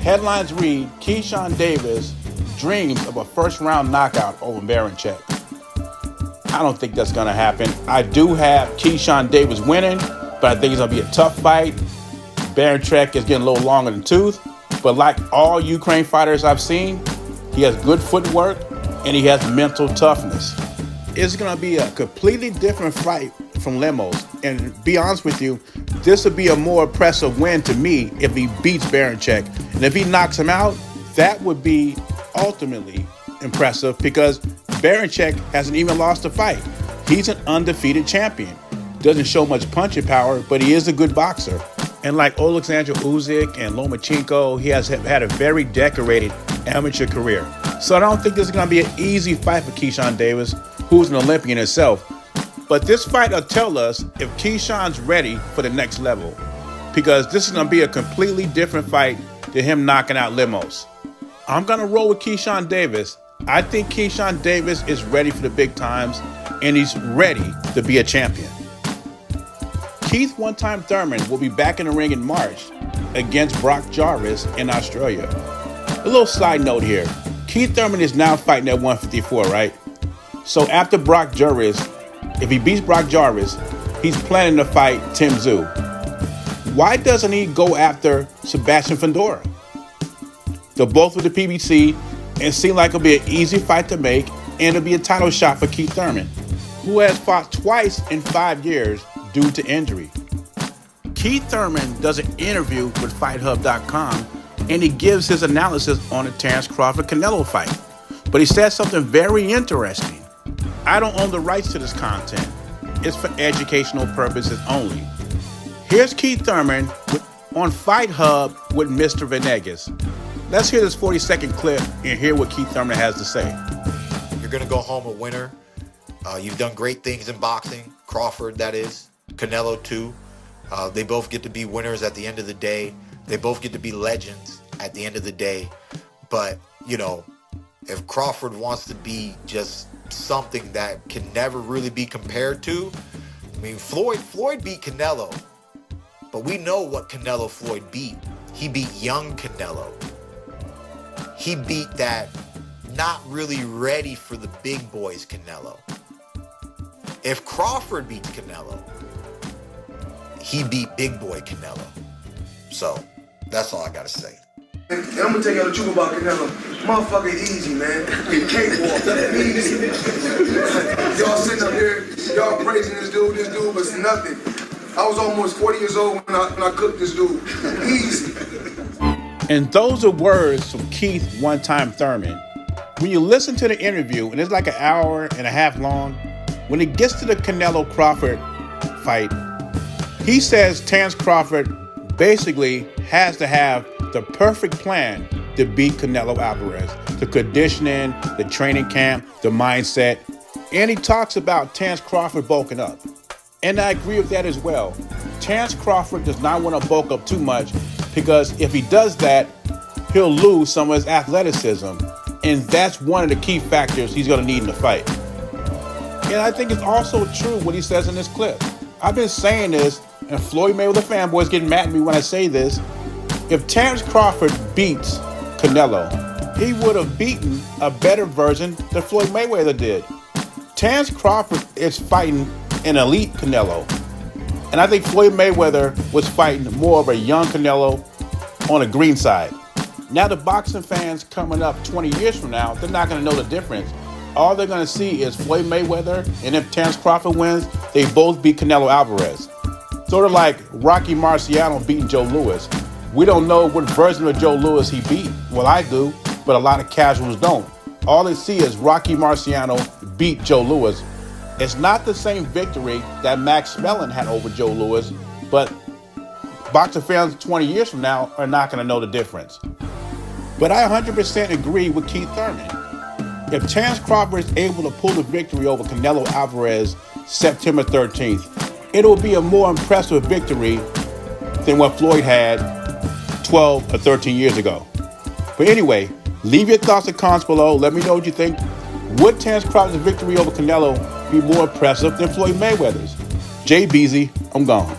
Headlines read, Keyshawn Davis dreams of a first-round knockout over Barincek. I don't think that's going to happen. I do have Keyshawn Davis winning, but I think it's going to be a tough fight. Barincek is getting a little long in the tooth, but like all Ukraine fighters I've seen, he has good footwork and he has mental toughness. It's going to be a completely different fight from Lemos. And to be honest with you, this would be a more impressive win to me if he beats Barincek. And if he knocks him out, that would be ultimately impressive because Barincek hasn't even lost a fight. He's an undefeated champion. Doesn't show much punching power, but he is a good boxer. And like Alexander Usyk and Lomachenko, he has had a very decorated amateur career. So I don't think this is going to be an easy fight for Keyshawn Davis, who's an Olympian himself. But this fight will tell us if Keyshawn's ready for the next level, because this is going to be a completely different fight than him knocking out Lemos. I'm going to roll with Keyshawn Davis. I think Keyshawn Davis is ready for the big times, and he's ready to be a champion. Keith One-Time Thurman will be back in the ring in March against Brock Jarvis in Australia. A little side note here. Keith Thurman is now fighting at 154, right? So after Brock Jarvis, if he beats Brock Jarvis, he's planning to fight Tim Tszyu. Why doesn't he go after Sebastian Fundora? They're both with the PBC and seem like it'll be an easy fight to make, and it'll be a title shot for Keith Thurman, who has fought twice in 5 years due to injury. Keith Thurman does an interview with FightHub.com, and he gives his analysis on the Terence Crawford-Canelo fight. But he says something very interesting. I don't own the rights to this content. It's for educational purposes only. Here's Keith Thurman on Fight Hub with Mr. Venegas. Let's hear this 40-second clip and hear what Keith Thurman has to say. You're going to go home a winner. You've done great things in boxing. Crawford, that is. Canelo, too. They both get to be winners at the end of the day. They both get to be legends at the end of the day. But, you know, if Crawford wants to be just something that can never really be compared to, I mean, Floyd beat Canelo. But we know what Canelo Floyd beat. He beat young Canelo. He beat that not really ready for the big boys Canelo. If Crawford beats Canelo, he beat big boy Canelo. So, that's all I gotta say. And I'm gonna tell y'all the truth about Canelo. Motherfucker easy, man. He can't walk. Easy. Y'all sitting up here, y'all praising this dude, but it's nothing. I was almost 40 years old when I cooked this dude. Easy. And those are words from Keith One-Time Thurman. When you listen to the interview, and it's like an hour and a half long, when it gets to the Canelo Crawford fight, he says Terence Crawford basically has to have the perfect plan to beat Canelo Alvarez. The conditioning, the training camp, the mindset. And he talks about Terence Crawford bulking up. And I agree with that as well. Terence Crawford does not want to bulk up too much because if he does that, he'll lose some of his athleticism. And that's one of the key factors he's going to need in the fight. And I think it's also true what he says in this clip. I've been saying this, and Floyd Mayweather fanboys getting mad at me when I say this. If Terence Crawford beats Canelo, he would have beaten a better version than Floyd Mayweather did. Terence Crawford is fighting an elite Canelo. And I think Floyd Mayweather was fighting more of a young Canelo on the green side. Now the boxing fans coming up 20 years from now, they're not going to know the difference. All they're going to see is Floyd Mayweather, and if Terence Crawford wins, they both beat Canelo Alvarez. Sort of like Rocky Marciano beating Joe Louis. We don't know what version of Joe Louis he beat. Well, I do, but a lot of casuals don't. All they see is Rocky Marciano beat Joe Louis. It's not the same victory that Max Mellon had over Joe Louis, but boxing fans 20 years from now are not going to know the difference. But I 100% agree with Keith Thurman. If Terence Crawford is able to pull the victory over Canelo Alvarez September 13th, it will be a more impressive victory than what Floyd had 12 or 13 years ago. But anyway, leave your thoughts and comments below. Let me know what you think. Would Terence Crawford's victory over Canelo be more impressive than Floyd Mayweather's? Jay Beasy, I'm gone.